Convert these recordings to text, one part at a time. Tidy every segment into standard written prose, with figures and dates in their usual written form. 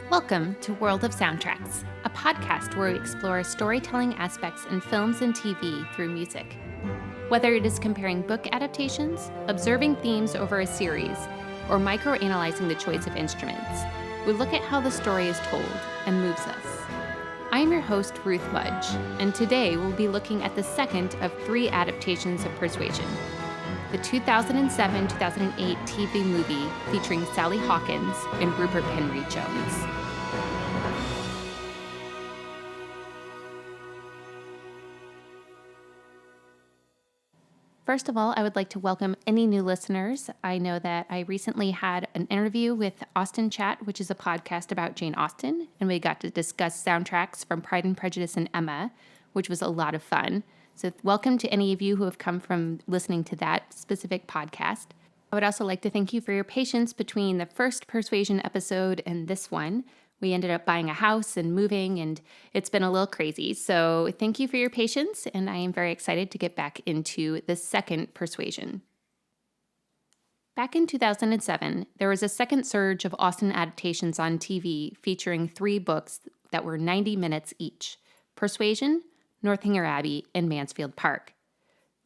Welcome to World of Soundtracks, a podcast where we explore storytelling aspects in films and TV through music. Whether it is comparing book adaptations, observing themes over a series, or microanalyzing the choice of instruments, we look at how the story is told and moves us. I am your host, Ruth Mudge, and today we'll be looking at the second of three adaptations of Persuasion, the 2007-2008 TV movie featuring Sally Hawkins and Rupert Henry Jones. First of all, I would like to welcome any new listeners. I know that I recently had an interview with Austen Chat, which is a podcast about Jane Austen, and we got to discuss soundtracks from Pride and Prejudice and Emma, which was a lot of fun. So welcome to any of you who have come from listening to that specific podcast. I would also like to thank you for your patience between the first Persuasion episode and this one. We ended up buying a house and moving, and it's been a little crazy. So thank you for your patience, and I am very excited to get back into the second Persuasion. Back in 2007, there was a second surge of Austen adaptations on TV featuring three books that were 90 minutes each: Persuasion, Northanger Abbey, and Mansfield Park.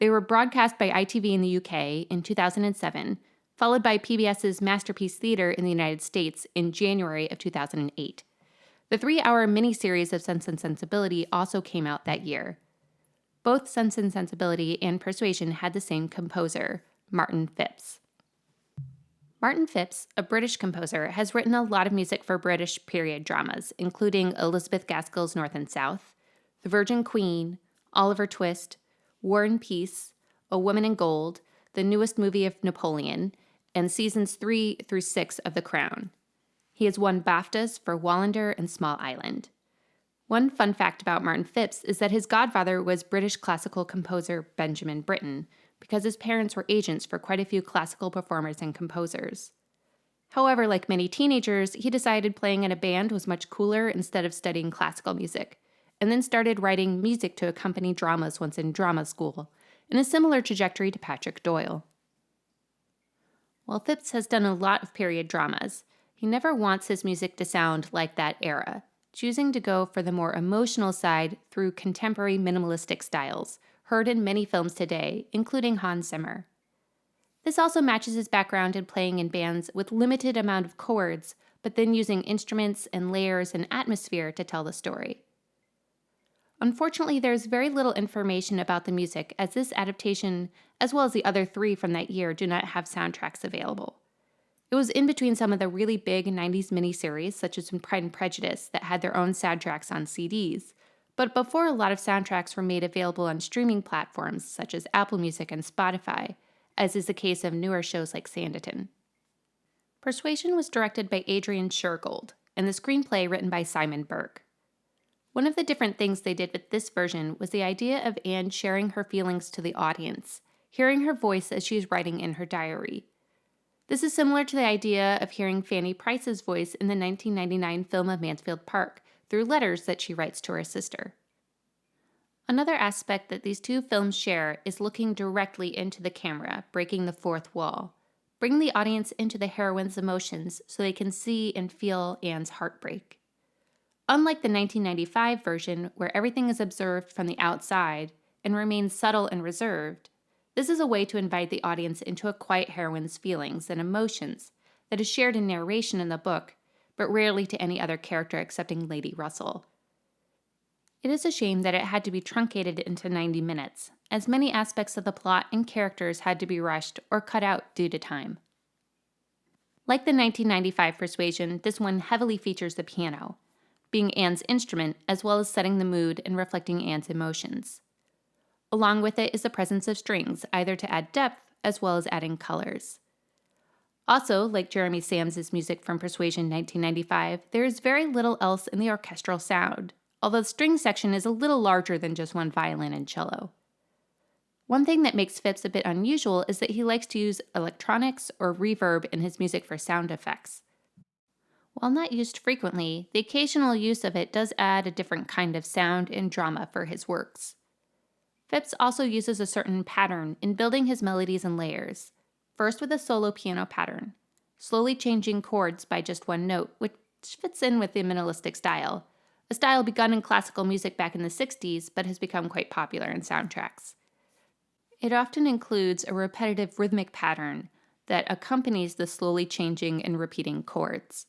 They were broadcast by ITV in the UK in 2007, followed by PBS's Masterpiece Theater in the United States in January of 2008. The 3-hour miniseries of Sense and Sensibility also came out that year. Both Sense and Sensibility and Persuasion had the same composer, Martin Phipps. Martin Phipps, a British composer, has written a lot of music for British period dramas, including Elizabeth Gaskell's North and South, The Virgin Queen, Oliver Twist, War and Peace, A Woman in Gold, the newest movie of Napoleon, and seasons 3 through 6 of The Crown. He has won BAFTAs for Wallander and Small Island. One fun fact about Martin Phipps is that his godfather was British classical composer Benjamin Britten, because his parents were agents for quite a few classical performers and composers. However, like many teenagers, he decided playing in a band was much cooler instead of studying classical music, and then started writing music to accompany dramas once in drama school, in a similar trajectory to Patrick Doyle. While Phipps has done a lot of period dramas, he never wants his music to sound like that era, choosing to go for the more emotional side through contemporary minimalistic styles, heard in many films today, including Hans Zimmer. This also matches his background in playing in bands with limited amount of chords, but then using instruments and layers and atmosphere to tell the story. Unfortunately, there's very little information about the music, as this adaptation, as well as the other three from that year, do not have soundtracks available. It was in between some of the really big 90s miniseries, such as Pride and Prejudice, that had their own soundtracks on CDs, but before a lot of soundtracks were made available on streaming platforms such as Apple Music and Spotify, as is the case of newer shows like Sanditon. Persuasion was directed by Adrian Shergold, and the screenplay written by Simon Burke. One of the different things they did with this version was the idea of Anne sharing her feelings to the audience, hearing her voice as she is writing in her diary. This is similar to the idea of hearing Fanny Price's voice in the 1999 film of Mansfield Park through letters that she writes to her sister. Another aspect that these two films share is looking directly into the camera, breaking the fourth wall, bringing the audience into the heroine's emotions so they can see and feel Anne's heartbreak. Unlike the 1995 version, where everything is observed from the outside and remains subtle and reserved, this is a way to invite the audience into a quiet heroine's feelings and emotions that is shared in narration in the book, but rarely to any other character excepting Lady Russell. It is a shame that it had to be truncated into 90 minutes, as many aspects of the plot and characters had to be rushed or cut out due to time. Like the 1995 Persuasion, this one heavily features the piano, being Anne's instrument, as well as setting the mood and reflecting Anne's emotions. Along with it is the presence of strings, either to add depth as well as adding colors. Also, like Jeremy Sam's music from Persuasion 1995, there is very little else in the orchestral sound, although the string section is a little larger than just one violin and cello. One thing that makes Phipps a bit unusual is that he likes to use electronics or reverb in his music for sound effects. While not used frequently, the occasional use of it does add a different kind of sound and drama for his works. Phipps also uses a certain pattern in building his melodies and layers, first with a solo piano pattern, slowly changing chords by just one note, which which fits in with the minimalistic style, a style begun in classical music back in the 60s but has become quite popular in soundtracks. It often includes a repetitive rhythmic pattern that accompanies the slowly changing and repeating chords.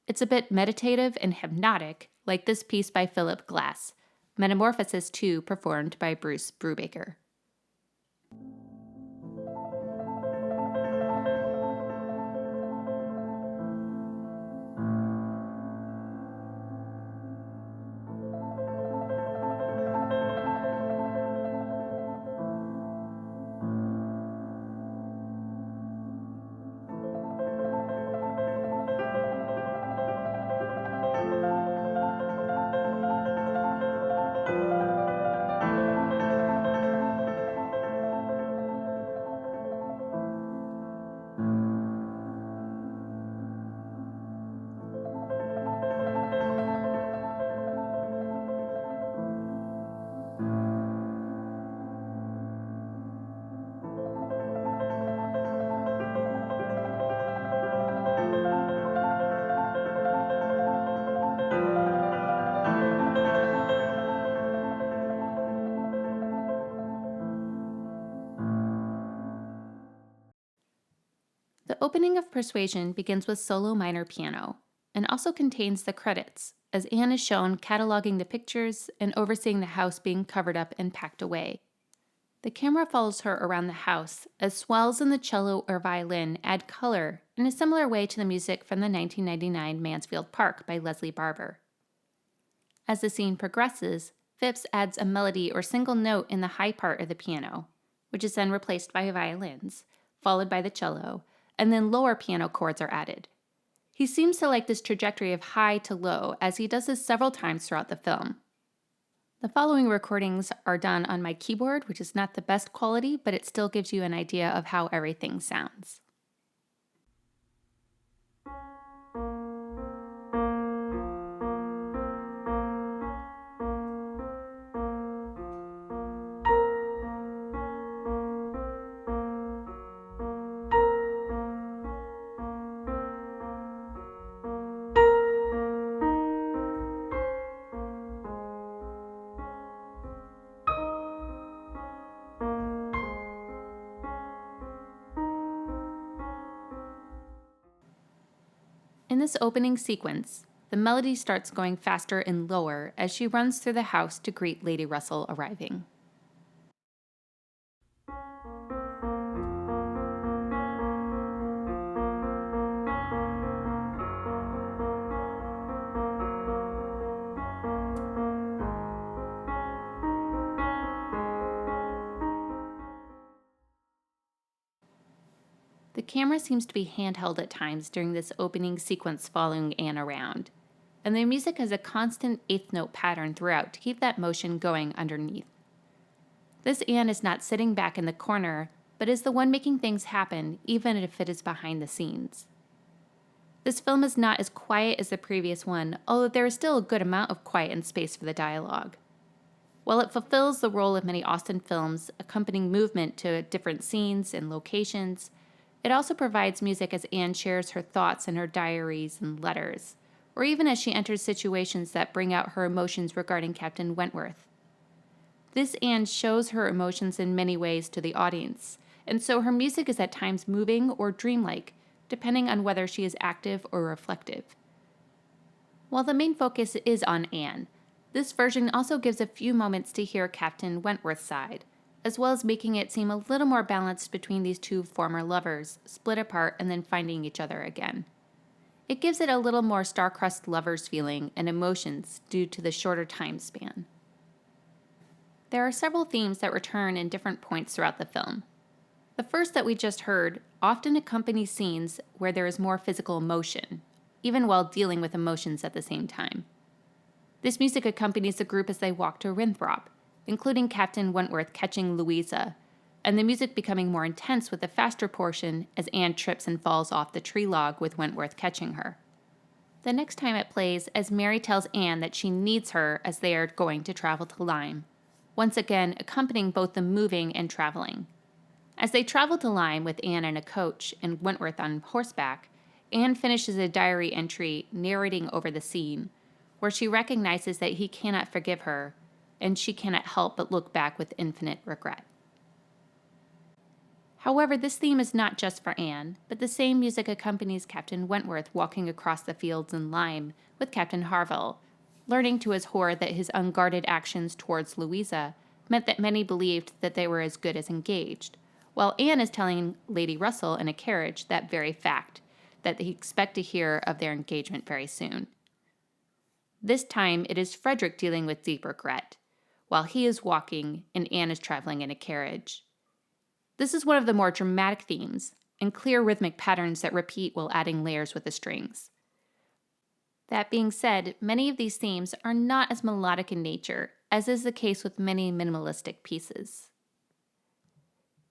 It's a bit meditative and hypnotic, like this piece by Philip Glass, Metamorphosis 2, performed by Bruce Brubaker. The opening of Persuasion begins with solo minor piano, and also contains the credits, as Anne is shown cataloging the pictures and overseeing the house being covered up and packed away. The camera follows her around the house, as swells in the cello or violin add color in a similar way to the music from the 1999 Mansfield Park by Leslie Barber. As the scene progresses, Phipps adds a melody or single note in the high part of the piano, which is then replaced by violins, followed by the cello, and then lower piano chords are added. He seems to like this trajectory of high to low, as he does this several times throughout the film. The following recordings are done on my keyboard, which is not the best quality, but it still gives you an idea of how everything sounds. In this opening sequence, the melody starts going faster and lower as she runs through the house to greet Lady Russell arriving. The camera seems to be handheld at times during this opening sequence following Anne around, and the music has a constant eighth note pattern throughout to keep that motion going underneath. This Anne is not sitting back in the corner, but is the one making things happen, even if it is behind the scenes. This film is not as quiet as the previous one, although there is still a good amount of quiet and space for the dialogue. While it fulfills the role of many Austen films, accompanying movement to different scenes and locations, it also provides music as Anne shares her thoughts in her diaries and letters, or even as she enters situations that bring out her emotions regarding Captain Wentworth. This Anne shows her emotions in many ways to the audience, and so her music is at times moving or dreamlike, depending on whether she is active or reflective. While the main focus is on Anne, this version also gives a few moments to hear Captain Wentworth's side, as well as making it seem a little more balanced between these two former lovers, split apart and then finding each other again. It gives it a little more star-crossed lovers feeling and emotions due to the shorter time span. There are several themes that return in different points throughout the film. The first that we just heard often accompanies scenes where there is more physical emotion, even while dealing with emotions at the same time. This music accompanies the group as they walk to Winthrop, including Captain Wentworth catching Louisa, and the music becoming more intense with the faster portion as Anne trips and falls off the tree log with Wentworth catching her. The next time it plays as Mary tells Anne that she needs her as they are going to travel to Lyme, once again accompanying both the moving and traveling. As they travel to Lyme with Anne in a coach and Wentworth on horseback, Anne finishes a diary entry narrating over the scene, where she recognizes that he cannot forgive her, and she cannot help but look back with infinite regret. However, this theme is not just for Anne, but the same music accompanies Captain Wentworth walking across the fields in Lyme with Captain Harville, learning to his horror that his unguarded actions towards Louisa meant that many believed that they were as good as engaged, while Anne is telling Lady Russell in a carriage that very fact, that they expect to hear of their engagement very soon. This time, it is Frederick dealing with deep regret, while he is walking and Anne is traveling in a carriage. This is one of the more dramatic themes, and clear rhythmic patterns that repeat while adding layers with the strings. That being said, many of these themes are not as melodic in nature, as is the case with many minimalistic pieces.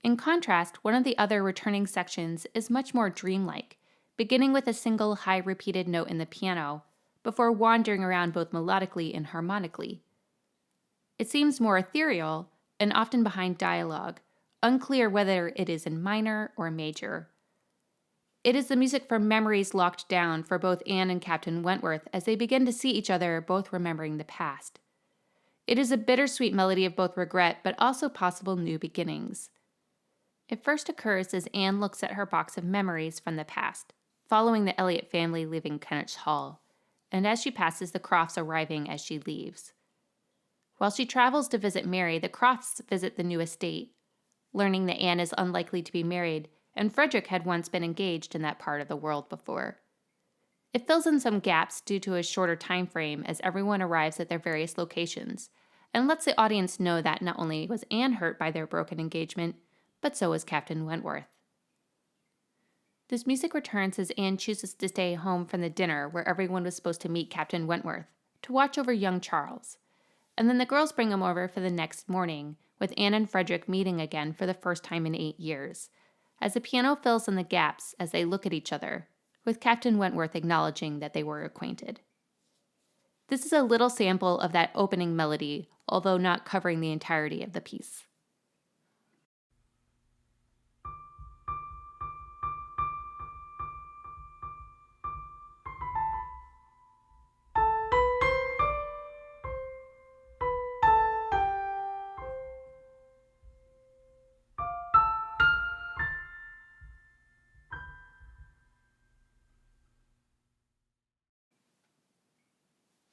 In contrast, one of the other returning sections is much more dreamlike, beginning with a single high repeated note in the piano, before wandering around both melodically and harmonically. It seems more ethereal, and often behind dialogue, unclear whether it is in minor or major. It is the music for memories locked down for both Anne and Captain Wentworth as they begin to see each other, both remembering the past. It is a bittersweet melody of both regret but also possible new beginnings. It first occurs as Anne looks at her box of memories from the past, following the Elliot family leaving Kenneth Hall, and as she passes the Crofts arriving as she leaves. While she travels to visit Mary, the Crofts visit the new estate, learning that Anne is unlikely to be married, and Frederick had once been engaged in that part of the world before. It fills in some gaps due to a shorter time frame as everyone arrives at their various locations, and lets the audience know that not only was Anne hurt by their broken engagement, but so was Captain Wentworth. This music returns as Anne chooses to stay home from the dinner where everyone was supposed to meet Captain Wentworth, to watch over young Charles, and then the girls bring him over for the next morning, with Anne and Frederick meeting again for the first time in 8 years, as the piano fills in the gaps as they look at each other, with Captain Wentworth acknowledging that they were acquainted. This is a little sample of that opening melody, although not covering the entirety of the piece.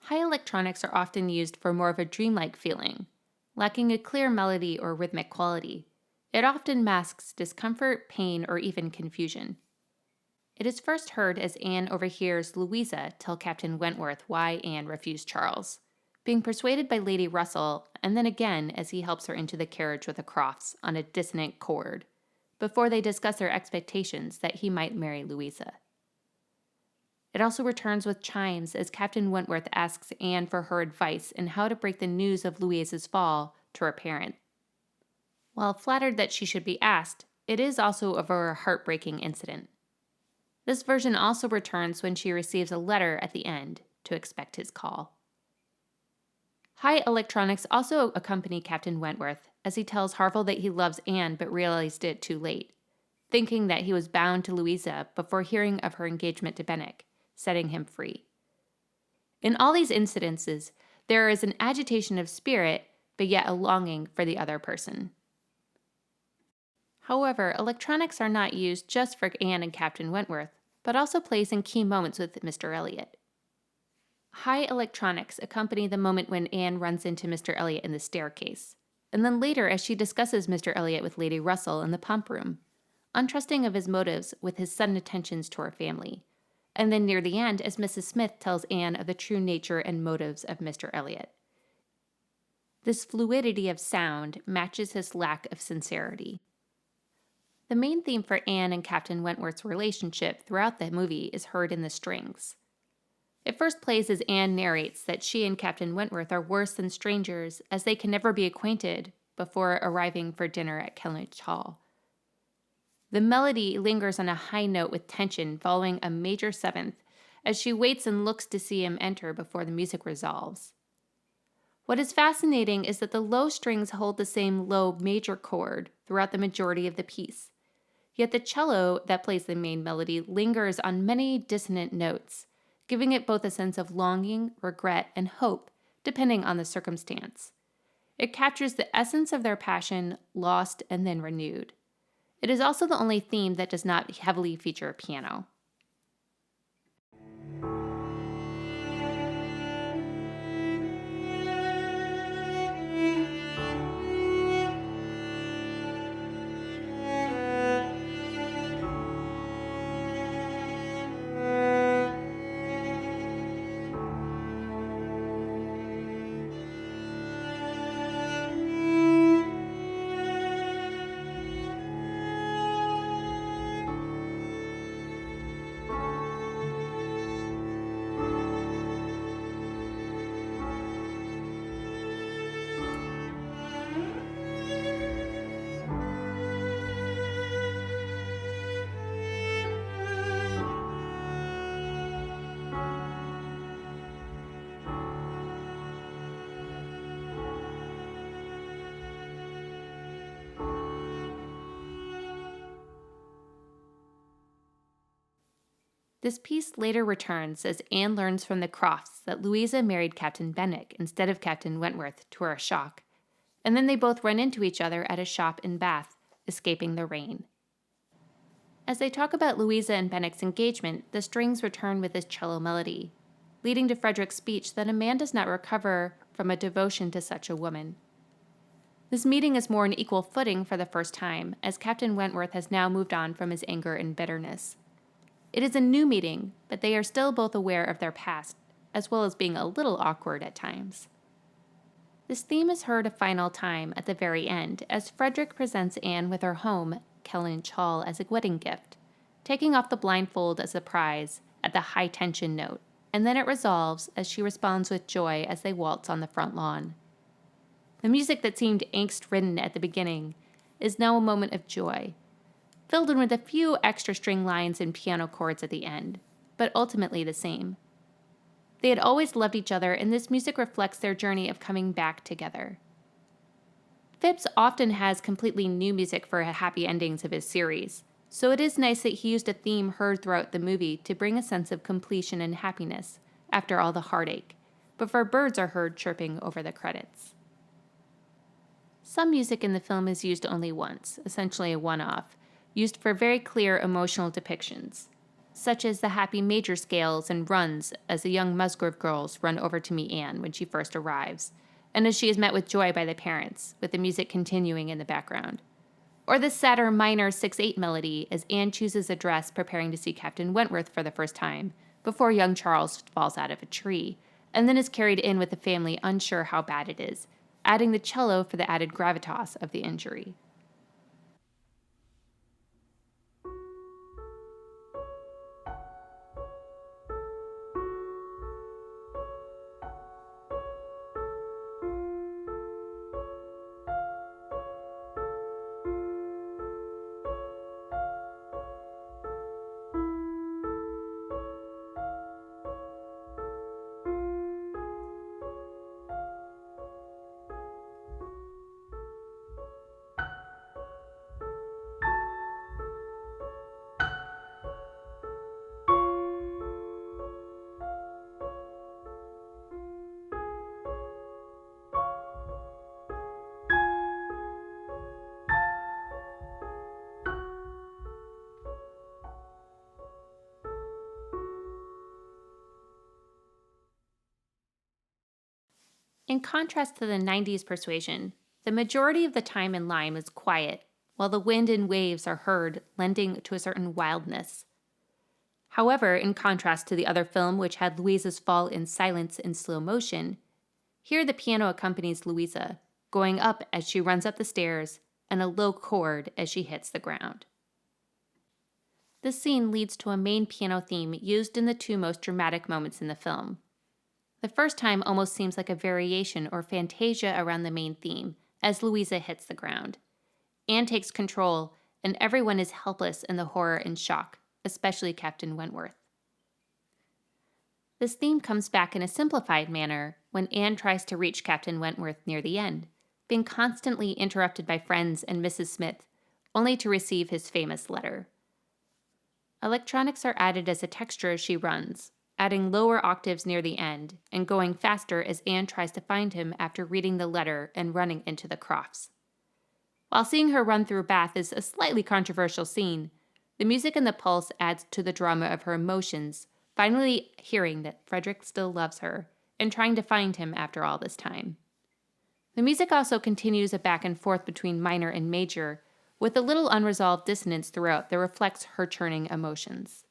High electronics are often used for more of a dreamlike feeling. Lacking a clear melody or rhythmic quality, it often masks discomfort, pain, or even confusion. It is first heard as Anne overhears Louisa tell Captain Wentworth why Anne refused Charles, being persuaded by Lady Russell, and then again as he helps her into the carriage with the Crofts on a dissonant chord, before they discuss their expectations that he might marry Louisa. It also returns with chimes as Captain Wentworth asks Anne for her advice in how to break the news of Louisa's fall to her parents. While flattered that she should be asked, it is also over a heartbreaking incident. This version also returns when she receives a letter at the end to expect his call. High electronics also accompany Captain Wentworth as he tells Harville that he loves Anne but realized it too late, thinking that he was bound to Louisa before hearing of her engagement to Benwick, setting him free. In all these incidences, there is an agitation of spirit, but yet a longing for the other person. However, electronics are not used just for Anne and Captain Wentworth, but also plays in key moments with Mr. Elliot. High electronics accompany the moment when Anne runs into Mr. Elliot in the staircase, and then later as she discusses Mr. Elliot with Lady Russell in the pump room, untrusting of his motives with his sudden attentions to her family, and then near the end as Mrs. Smith tells Anne of the true nature and motives of Mr. Elliot. This fluidity of sound matches his lack of sincerity. The main theme for Anne and Captain Wentworth's relationship throughout the movie is heard in the strings. It first plays as Anne narrates that she and Captain Wentworth are worse than strangers as they can never be acquainted before arriving for dinner at Kellynch Hall. The melody lingers on a high note with tension following a major seventh as she waits and looks to see him enter before the music resolves. What is fascinating is that the low strings hold the same low major chord throughout the majority of the piece, Yet the cello that plays the main melody lingers on many dissonant notes, giving it both a sense of longing, regret, and hope, depending on the circumstance. It captures the essence of their passion, lost and then renewed. It is also the only theme that does not heavily feature a piano. This piece later returns as Anne learns from the Crofts that Louisa married Captain Benwick instead of Captain Wentworth, to her shock, and then they both run into each other at a shop in Bath, escaping the rain. As they talk about Louisa and Benwick's engagement, the strings return with this cello melody, leading to Frederick's speech that a man does not recover from a devotion to such a woman. This meeting is more on equal footing for the first time, as Captain Wentworth has now moved on from his anger and bitterness. It is a new meeting, but they are still both aware of their past, as well as being a little awkward at times. This theme is heard a final time at the very end, as Frederick presents Anne with her home, Kellynch Hall, as a wedding gift, taking off the blindfold as a prize at the high-tension note, and then it resolves as she responds with joy as they waltz on the front lawn. The music that seemed angst-ridden at the beginning is now a moment of joy, filled in with a few extra string lines and piano chords at the end, but ultimately the same. They had always loved each other, and this music reflects their journey of coming back together. Phipps often has completely new music for happy endings of his series, so it is nice that he used a theme heard throughout the movie to bring a sense of completion and happiness after all the heartache, before birds are heard chirping over the credits. Some music in the film is used only once, essentially a one-off, used for very clear emotional depictions, such as the happy major scales and runs as the young Musgrove girls run over to meet Anne when she first arrives, and as she is met with joy by the parents, with the music continuing in the background. Or the sadder minor 6/8 melody as Anne chooses a dress preparing to see Captain Wentworth for the first time, before young Charles falls out of a tree, and then is carried in with the family unsure how bad it is, adding the cello for the added gravitas of the injury. In contrast to the 90s Persuasion, the majority of the time in Lime is quiet, while the wind and waves are heard, lending to a certain wildness. However, in contrast to the other film, which had Louisa's fall in silence in slow motion, here the piano accompanies Louisa, going up as she runs up the stairs, and a low chord as she hits the ground. This scene leads to a main piano theme used in the two most dramatic moments in the film. The first time almost seems like a variation or fantasia around the main theme, as Louisa hits the ground. Anne takes control, and everyone is helpless in the horror and shock, especially Captain Wentworth. This theme comes back in a simplified manner when Anne tries to reach Captain Wentworth near the end, being constantly interrupted by friends and Mrs. Smith, only to receive his famous letter. Electronics are added as a texture as she runs, adding lower octaves near the end, and going faster as Anne tries to find him after reading the letter and running into the Crofts. While seeing her run through Bath is a slightly controversial scene, the music and the pulse adds to the drama of her emotions, finally hearing that Frederick still loves her, and trying to find him after all this time. The music also continues a back and forth between minor and major, with a little unresolved dissonance throughout that reflects her churning emotions.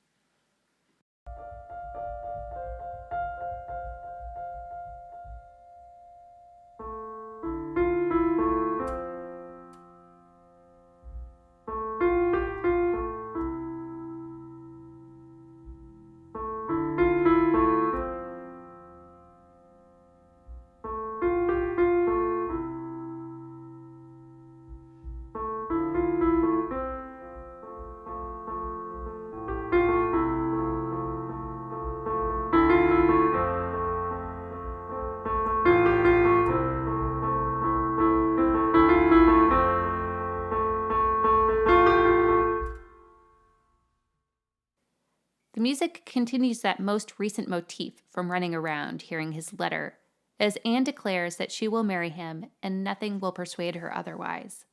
The music continues that most recent motif from running around, hearing his letter, as Anne declares that she will marry him and nothing will persuade her otherwise.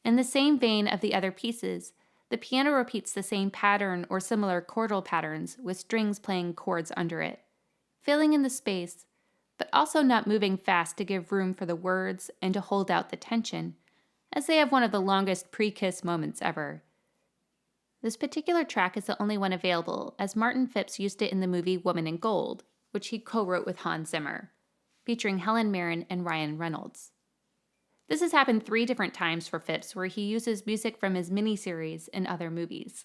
In the same vein of the other pieces, the piano repeats the same pattern or similar chordal patterns with strings playing chords under it, filling in the space, but also not moving fast to give room for the words and to hold out the tension, as they have one of the longest pre-kiss moments ever. This particular track is the only one available, as Martin Phipps used it in the movie Woman in Gold, which he co-wrote with Hans Zimmer, featuring Helen Mirren and Ryan Reynolds. This has happened 3 different times for Phipps, where he uses music from his miniseries and other movies.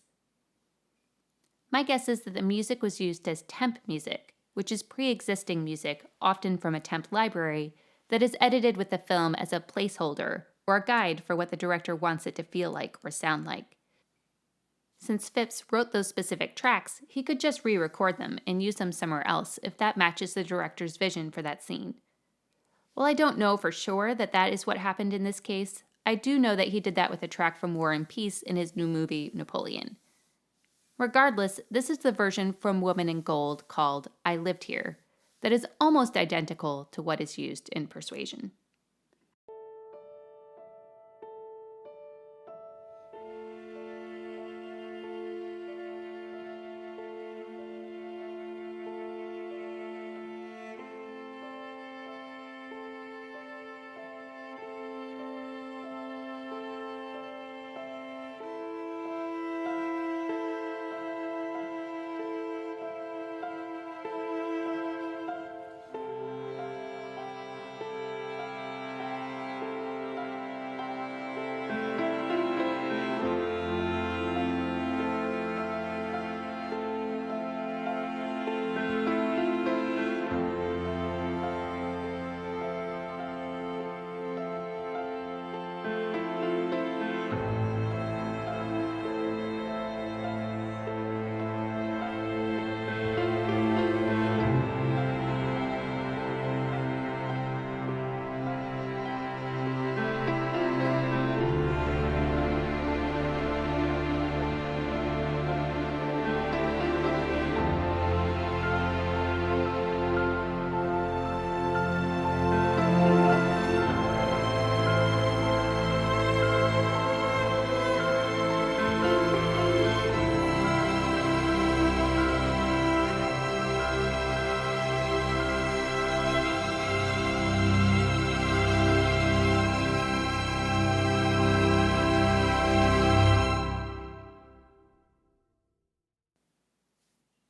My guess is that the music was used as temp music, which is pre-existing music, often from a temp library, that is edited with the film as a placeholder or a guide for what the director wants it to feel like or sound like. Since Phipps wrote those specific tracks, he could just re-record them and use them somewhere else if that matches the director's vision for that scene. While I don't know for sure that that is what happened in this case, I do know that he did that with a track from War and Peace in his new movie, Napoleon. Regardless, this is the version from Woman in Gold called I Lived Here that is almost identical to what is used in Persuasion.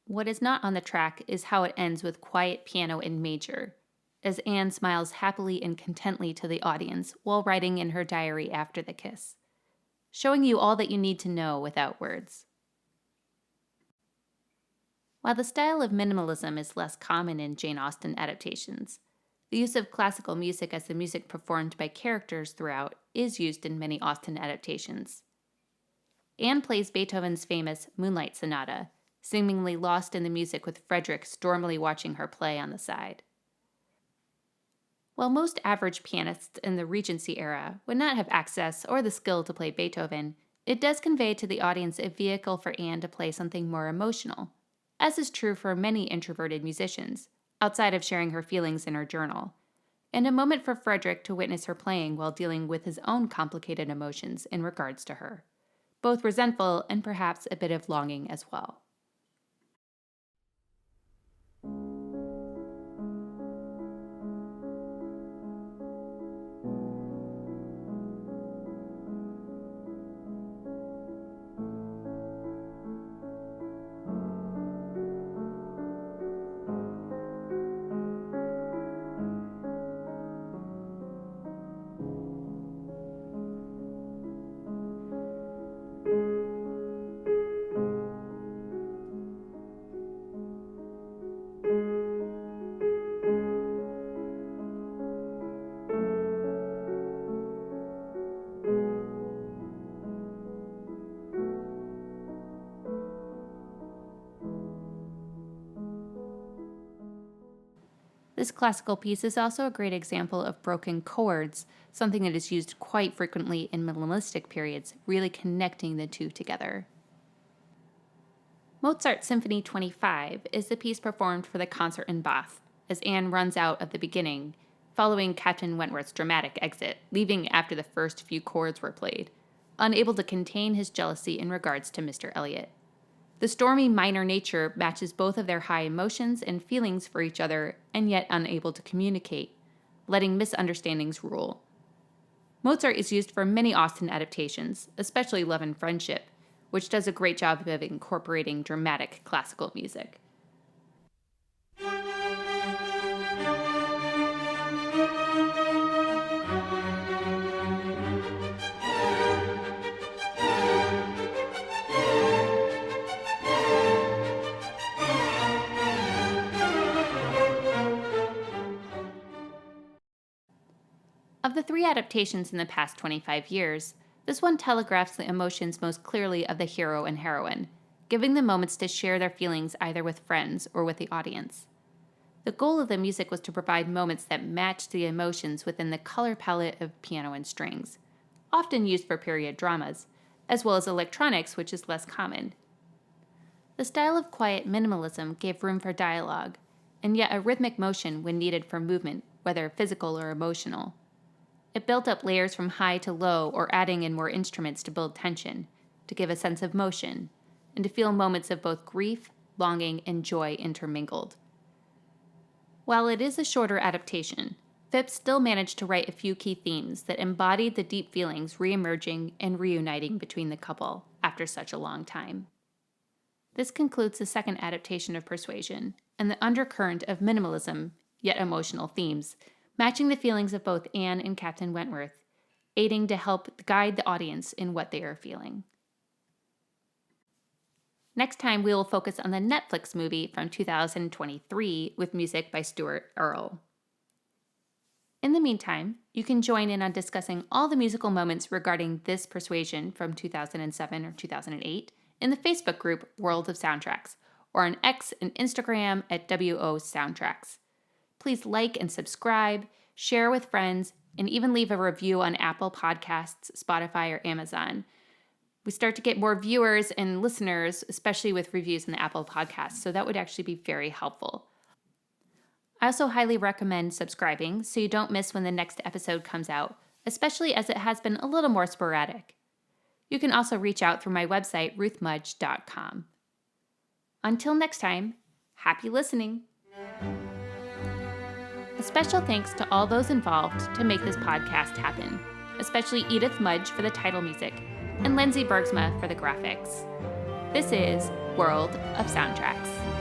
What is not on the track is how it ends with quiet piano in major, as Anne smiles happily and contently to the audience while writing in her diary after the kiss, showing you all that you need to know without words. While the style of minimalism is less common in Jane Austen adaptations, the use of classical music as the music performed by characters throughout is used in many Austen adaptations. Anne plays Beethoven's famous Moonlight Sonata, seemingly lost in the music with Frederick stormily watching her play on the side. While most average pianists in the Regency era would not have access or the skill to play Beethoven, it does convey to the audience a vehicle for Anne to play something more emotional, as is true for many introverted musicians, outside of sharing her feelings in her journal, and a moment for Frederick to witness her playing while dealing with his own complicated emotions in regards to her, both resentful and perhaps a bit of longing as well. This classical piece is also a great example of broken chords, something that is used quite frequently in minimalistic periods, really connecting the two together. Mozart's Symphony 25 is the piece performed for the concert in Bath, as Anne runs out of the beginning, following Captain Wentworth's dramatic exit, leaving after the first few chords were played, unable to contain his jealousy in regards to Mr. Elliot. The stormy minor nature matches both of their high emotions and feelings for each other, and yet unable to communicate, letting misunderstandings rule. Mozart is used for many Austen adaptations, especially Love and Friendship, which does a great job of incorporating dramatic classical music. Of the 3 adaptations in the past 25 years, this one telegraphs the emotions most clearly of the hero and heroine, giving them moments to share their feelings either with friends or with the audience. The goal of the music was to provide moments that matched the emotions within the color palette of piano and strings, often used for period dramas, as well as electronics, which is less common. The style of quiet minimalism gave room for dialogue, and yet a rhythmic motion when needed for movement, whether physical or emotional. It built up layers from high to low or adding in more instruments to build tension, to give a sense of motion, and to feel moments of both grief, longing, and joy intermingled. While it is a shorter adaptation, Phipps still managed to write a few key themes that embodied the deep feelings reemerging and reuniting between the couple after such a long time. This concludes the second adaptation of Persuasion, and the undercurrent of minimalism, yet emotional themes, matching the feelings of both Anne and Captain Wentworth, aiding to help guide the audience in what they are feeling. Next time, we will focus on the Netflix movie from 2023 with music by Stuart Earle. In the meantime, you can join in on discussing all the musical moments regarding this Persuasion from 2007 or 2008 in the Facebook group World of Soundtracks, or on X and Instagram at WO Soundtracks. Please like and subscribe, share with friends, and even leave a review on Apple Podcasts, Spotify, or Amazon. We start to get more viewers and listeners, especially with reviews in the Apple Podcasts, so that would actually be very helpful. I also highly recommend subscribing so you don't miss when the next episode comes out, especially as it has been a little more sporadic. You can also reach out through my website, ruthmudge.com. Until next time, happy listening! A special thanks to all those involved to make this podcast happen, especially Edith Mudge for the title music and Lindsay Bergsma for the graphics. This is World of Soundtracks.